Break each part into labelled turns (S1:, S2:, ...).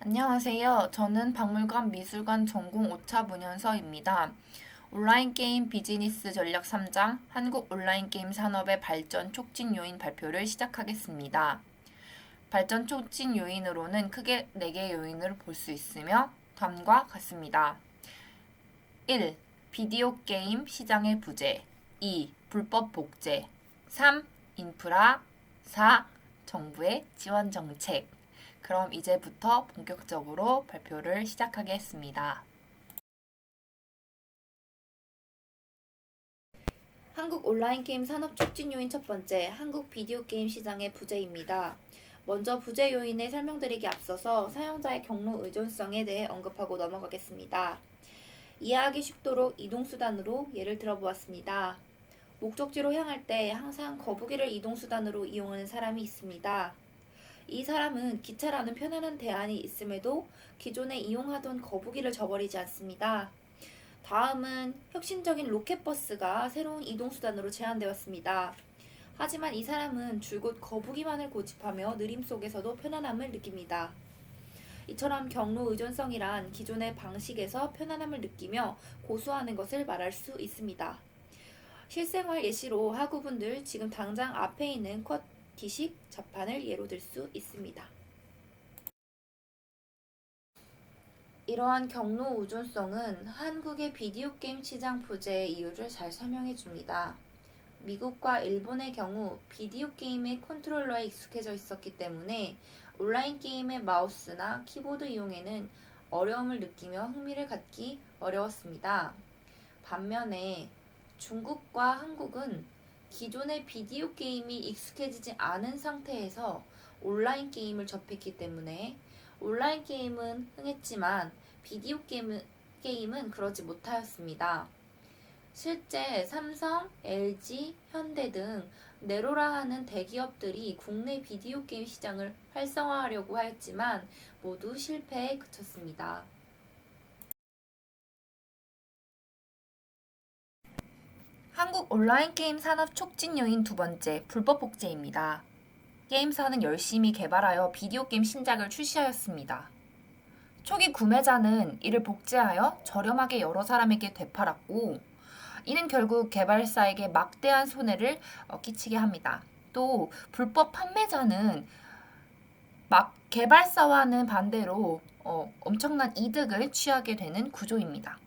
S1: 안녕하세요. 저는 박물관 미술관 전공 5차 문현서입니다. 온라인 게임 비즈니스 전략 3장 한국 온라인 게임 산업의 발전 촉진 요인 발표를 시작하겠습니다. 발전 촉진 요인으로는 크게 4개 요인을 볼 수 있으며 다음과 같습니다. 1. 비디오 게임 시장의 부재. 2. 불법 복제. 3. 인프라. 4. 정부의 지원 정책. 그럼 이제부터 본격적으로 발표를 시작하겠습니다.
S2: 한국 온라인 게임 산업 촉진 요인 첫 번째, 한국 비디오 게임 시장의 부재입니다. 먼저 부재 요인을 설명드리기 앞서서 사용자의 경로 의존성에 대해 언급하고 넘어가겠습니다. 이해하기 쉽도록 이동수단으로 예를 들어 보았습니다. 목적지로 향할 때 항상 거북이를 이동수단으로 이용하는 사람이 있습니다. 이 사람은 기차라는 편안한 대안이 있음에도 기존에 이용하던 거북이를 저버리지 않습니다. 다음은 혁신적인 로켓버스가 새로운 이동수단으로 제안되었습니다. 하지만 이 사람은 줄곧 거북이만을 고집하며 느림 속에서도 편안함을 느낍니다. 이처럼 경로 의존성이란 기존의 방식에서 편안함을 느끼며 고수하는 것을 말할 수 있습니다. 실생활 예시로 학우분들 지금 당장 앞에 있는 쿼티식 자판을 예로 들 수 있습니다. 이러한 경로 의존성은 한국의 비디오 게임 시장 부재의 이유를 잘 설명해 줍니다. 미국과 일본의 경우 비디오 게임의 컨트롤러에 익숙해져 있었기 때문에 온라인 게임의 마우스나 키보드 이용에는 어려움을 느끼며 흥미를 갖기 어려웠습니다. 반면에 중국과 한국은 기존의 비디오 게임이 익숙해지지 않은 상태에서 온라인 게임을 접했기 때문에 온라인 게임은 흥했지만 비디오 게임은 그러지 못하였습니다. 실제 삼성, LG, 현대 등 네로라 하는 대기업들이 국내 비디오 게임 시장을 활성화하려고 하였지만 모두 실패에 그쳤습니다.
S1: 한국 온라인 게임 산업 촉진 요인 두 번째, 불법 복제입니다. 게임사는 열심히 개발하여 비디오 게임 신작을 출시하였습니다. 초기 구매자는 이를 복제하여 저렴하게 여러 사람에게 되팔았고, 이는 결국 개발사에게 막대한 손해를 끼치게 합니다. 또 불법 판매자는 개발사와는 반대로 엄청난 이득을 취하게 되는 구조입니다.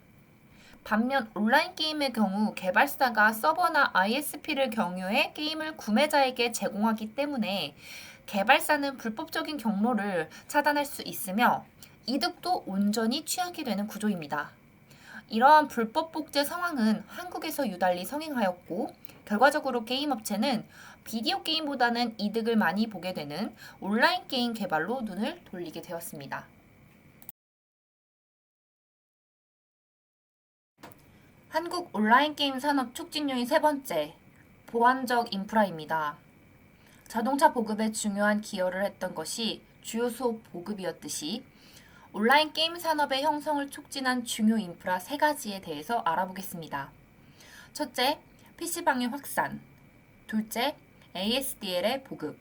S1: 반면 온라인 게임의 경우 개발사가 서버나 ISP를 경유해 게임을 구매자에게 제공하기 때문에 개발사는 불법적인 경로를 차단할 수 있으며 이득도 온전히 취하게 되는 구조입니다. 이러한 불법 복제 상황은 한국에서 유달리 성행하였고 결과적으로 게임 업체는 비디오 게임보다는 이득을 많이 보게 되는 온라인 게임 개발로 눈을 돌리게 되었습니다. 한국 온라인 게임 산업 촉진 요인 세 번째, 보안적 인프라입니다. 자동차 보급에 중요한 기여를 했던 것이 주요 수업 보급이었듯이 온라인 게임 산업의 형성을 촉진한 중요 인프라 세 가지에 대해서 알아보겠습니다. 첫째, PC방의 확산. 둘째, ASDL의 보급.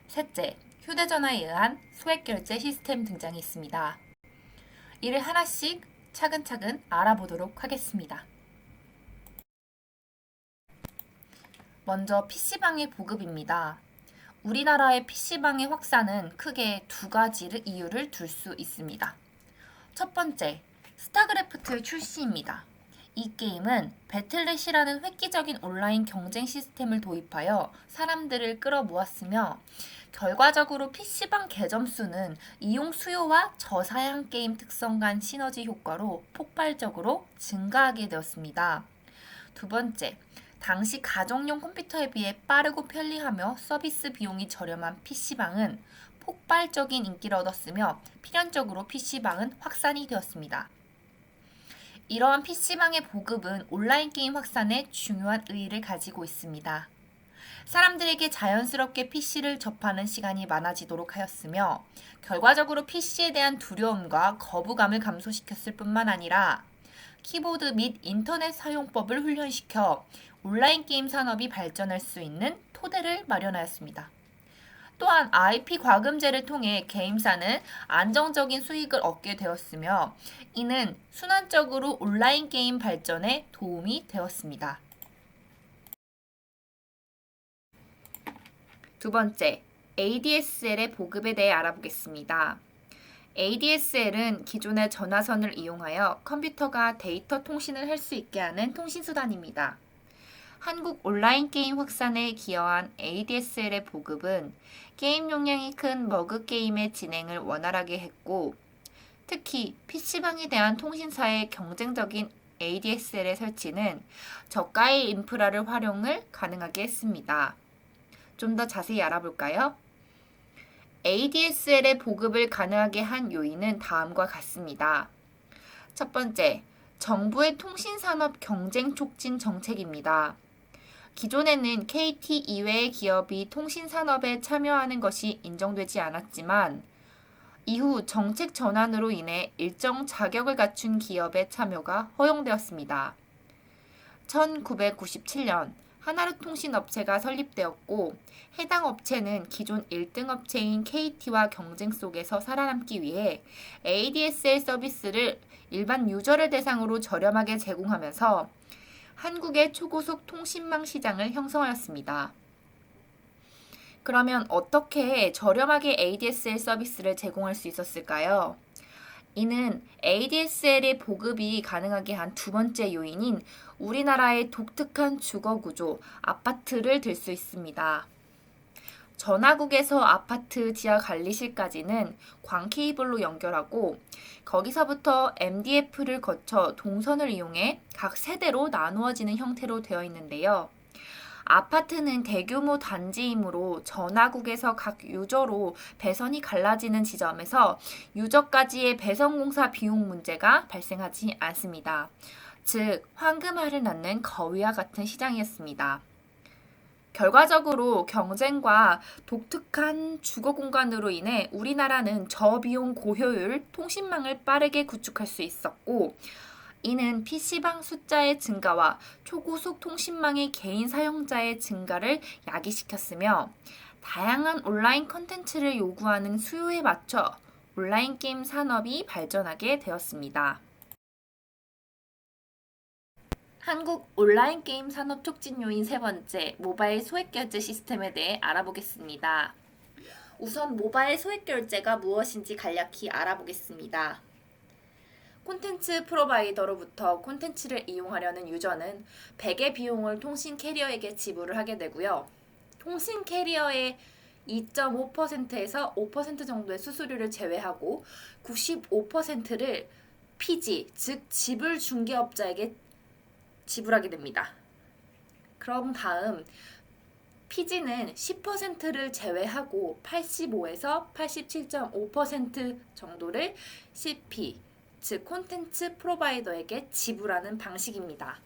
S1: 셋째, 휴대전화에 의한 소액 결제 시스템 등장이 있습니다. 이를 하나씩 차근차근 알아보도록 하겠습니다. 먼저 PC방의 보급입니다. 우리나라의 PC방의 확산은 크게 두 가지 이유를 둘 수 있습니다. 첫 번째, 스타크래프트의 출시입니다. 이 게임은 배틀넷이라는 획기적인 온라인 경쟁 시스템을 도입하여 사람들을 끌어모았으며 결과적으로 PC방 개점 수는 이용 수요와 저사양 게임 특성 간 시너지 효과로 폭발적으로 증가하게 되었습니다. 두 번째, 당시 가정용 컴퓨터에 비해 빠르고 편리하며 서비스 비용이 저렴한 PC방은 폭발적인 인기를 얻었으며 필연적으로 PC방은 확산이 되었습니다. 이러한 PC방의 보급은 온라인 게임 확산에 중요한 의의를 가지고 있습니다. 사람들에게 자연스럽게 PC를 접하는 시간이 많아지도록 하였으며 결과적으로 PC에 대한 두려움과 거부감을 감소시켰을 뿐만 아니라 키보드 및 인터넷 사용법을 훈련시켜 온라인 게임 산업이 발전할 수 있는 토대를 마련하였습니다. 또한 IP 과금제를 통해 게임사는 안정적인 수익을 얻게 되었으며 이는 순환적으로 온라인 게임 발전에 도움이 되었습니다. 두 번째, ADSL의 보급에 대해 알아보겠습니다. ADSL은 기존의 전화선을 이용하여 컴퓨터가 데이터 통신을 할 수 있게 하는 통신수단입니다. 한국 온라인 게임 확산에 기여한 ADSL의 보급은 게임 용량이 큰 머그 게임의 진행을 원활하게 했고, 특히 PC방에 대한 통신사의 경쟁적인 ADSL의 설치는 저가의 인프라를 활용을 가능하게 했습니다. 좀 더 자세히 알아볼까요? ADSL의 보급을 가능하게 한 요인은 다음과 같습니다. 첫 번째, 정부의 통신산업 경쟁 촉진 정책입니다. 기존에는 KT 이외의 기업이 통신산업에 참여하는 것이 인정되지 않았지만 이후 정책 전환으로 인해 일정 자격을 갖춘 기업의 참여가 허용되었습니다. 1997년 하나로통신업체가 설립되었고 해당 업체는 기존 1등 업체인 KT와 경쟁 속에서 살아남기 위해 ADSL 서비스를 일반 유저를 대상으로 저렴하게 제공하면서 한국의 초고속 통신망 시장을 형성하였습니다. 그러면 어떻게 저렴하게 ADSL 서비스를 제공할 수 있었을까요? 이는 ADSL의 보급이 가능하게 한 두 번째 요인인 우리나라의 독특한 주거 구조, 아파트를 들 수 있습니다. 전화국에서 아파트 지하 관리실까지는 광 케이블로 연결하고 거기서부터 MDF를 거쳐 동선을 이용해 각 세대로 나누어지는 형태로 되어 있는데요. 아파트는 대규모 단지이므로 전화국에서 각 유저로 배선이 갈라지는 지점에서 유저까지의 배선 공사 비용 문제가 발생하지 않습니다. 즉, 황금알을 낳는 거위와 같은 시장이었습니다. 결과적으로 경쟁과 독특한 주거 공간으로 인해 우리나라는 저비용 고효율 통신망을 빠르게 구축할 수 있었고, 이는 PC방 숫자의 증가와 초고속 통신망의 개인 사용자의 증가를 야기시켰으며 다양한 온라인 콘텐츠를 요구하는 수요에 맞춰 온라인 게임 산업이 발전하게 되었습니다. 한국 온라인 게임 산업 촉진 요인 세 번째, 모바일 소액 결제 시스템에 대해 알아보겠습니다. 우선 모바일 소액 결제가 무엇인지 간략히 알아보겠습니다. 콘텐츠 프로바이더로부터 콘텐츠를 이용하려는 유저는 100의 비용을 통신 캐리어에게 지불을 하게 되고요. 통신 캐리어의 2.5%에서 5% 정도의 수수료를 제외하고 95%를 PG, 즉 지불 중개업자에게 지불하게 됩니다. 그럼 다음 PG는 10%를 제외하고 85에서 87.5% 정도를 CP, 즉 콘텐츠 프로바이더에게 지불하는 방식입니다.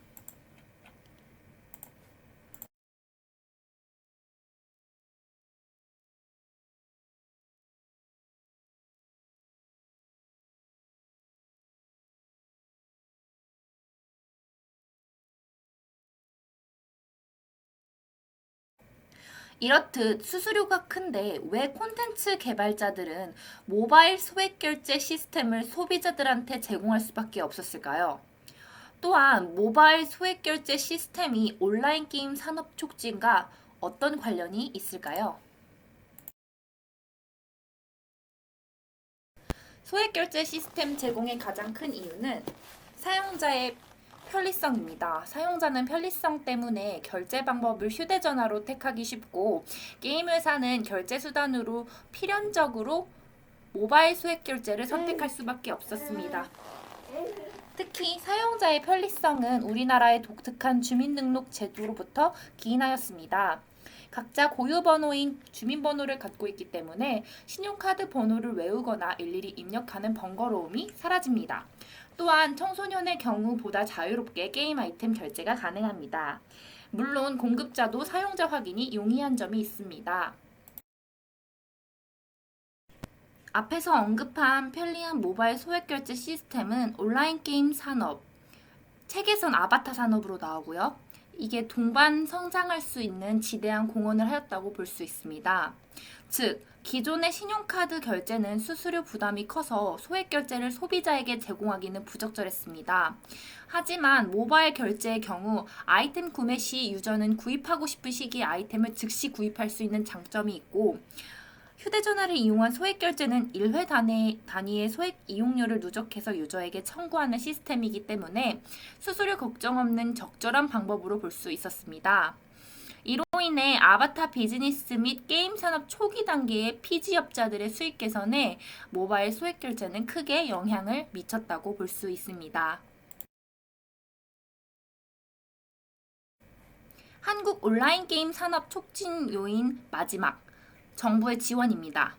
S1: 이렇듯 수수료가 큰데 왜 콘텐츠 개발자들은 모바일 소액 결제 시스템을 소비자들한테 제공할 수밖에 없었을까요? 또한 모바일 소액 결제 시스템이 온라인 게임 산업 촉진과 어떤 관련이 있을까요? 소액 결제 시스템 제공의 가장 큰 이유는 사용자의 편리성입니다. 사용자는 편리성 때문에 결제 방법을 휴대전화로 택하기 쉽고 게임 회사는 결제 수단으로 필연적으로 모바일 소액 결제를 선택할 수밖에 없었습니다. 특히 사용자의 편리성은 우리나라의 독특한 주민등록 제도로부터 기인하였습니다. 각자 고유 번호인 주민번호를 갖고 있기 때문에 신용카드 번호를 외우거나 일일이 입력하는 번거로움이 사라집니다. 또한 청소년의 경우 보다 자유롭게 게임 아이템 결제가 가능합니다. 물론 공급자도 사용자 확인이 용이한 점이 있습니다. 앞에서 언급한 편리한 모바일 소액 결제 시스템은 온라인 게임 산업, 책에선 아바타 산업으로 나오고요. 이게 동반 성장할 수 있는 지대한 공헌을 하였다고 볼 수 있습니다. 즉, 기존의 신용카드 결제는 수수료 부담이 커서 소액 결제를 소비자에게 제공하기는 부적절했습니다. 하지만 모바일 결제의 경우 아이템 구매 시 유저는 구입하고 싶은 시기에 아이템을 즉시 구입할 수 있는 장점이 있고, 휴대전화를 이용한 소액 결제는 1회 단위의 소액 이용료를 누적해서 유저에게 청구하는 시스템이기 때문에 수수료 걱정 없는 적절한 방법으로 볼 수 있었습니다. 이로 인해 아바타 비즈니스 및 게임 산업 초기 단계의 PG업자들의 수익 개선에 모바일 소액 결제는 크게 영향을 미쳤다고 볼 수 있습니다. 한국 온라인 게임 산업 촉진 요인 마지막, 정부의 지원입니다.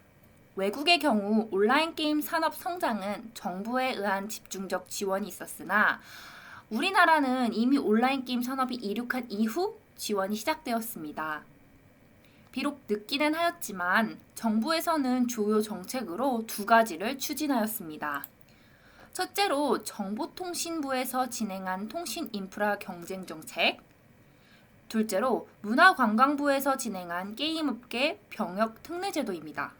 S1: 외국의 경우 온라인 게임 산업 성장은 정부에 의한 집중적 지원이 있었으나 우리나라는 이미 온라인 게임 산업이 이륙한 이후 지원이 시작되었습니다. 비록 늦기는 하였지만 정부에서는 주요 정책으로 두 가지를 추진하였습니다. 첫째로 정보통신부에서 진행한 통신 인프라 경쟁 정책, 둘째로 문화관광부에서 진행한 게임업계 병역 특례 제도입니다.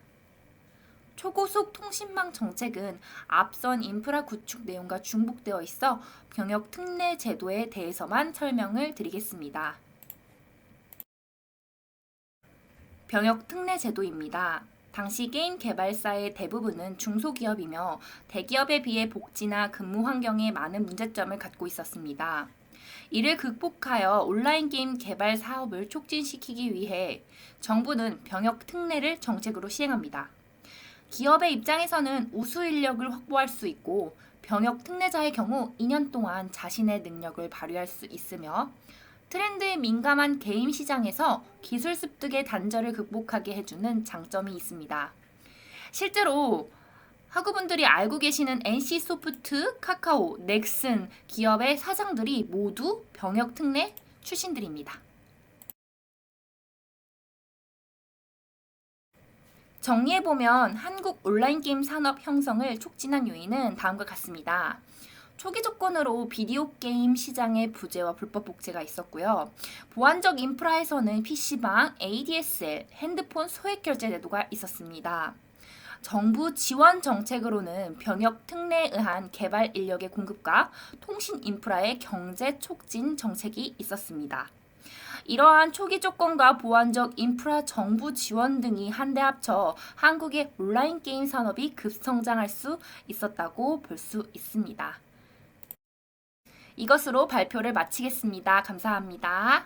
S1: 초고속 통신망 정책은 앞선 인프라 구축 내용과 중복되어 있어 병역 특례 제도에 대해서만 설명을 드리겠습니다. 병역 특례 제도입니다. 당시 게임 개발사의 대부분은 중소기업이며 대기업에 비해 복지나 근무 환경에 많은 문제점을 갖고 있었습니다. 이를 극복하여 온라인 게임 개발 사업을 촉진시키기 위해 정부는 병역 특례를 정책으로 시행합니다. 기업의 입장에서는 우수 인력을 확보할 수 있고 병역 특례자의 경우 2년 동안 자신의 능력을 발휘할 수 있으며 트렌드에 민감한 게임 시장에서 기술 습득의 단절을 극복하게 해주는 장점이 있습니다. 실제로 학우분들이 알고 계시는 NC소프트, 카카오, 넥슨 기업의 사장들이 모두 병역 특례 출신들입니다. 정리해보면 한국 온라인 게임 산업 형성을 촉진한 요인은 다음과 같습니다. 초기 조건으로 비디오 게임 시장의 부재와 불법 복제가 있었고요. 보안적 인프라에서는 PC방, ADSL, 핸드폰 소액 결제 제도가 있었습니다. 정부 지원 정책으로는 병역 특례에 의한 개발 인력의 공급과 통신 인프라의 경제 촉진 정책이 있었습니다. 이러한 초기 조건과 보완적 인프라 정부 지원 등이 한데 합쳐 한국의 온라인 게임 산업이 급성장할 수 있었다고 볼 수 있습니다. 이것으로 발표를 마치겠습니다. 감사합니다.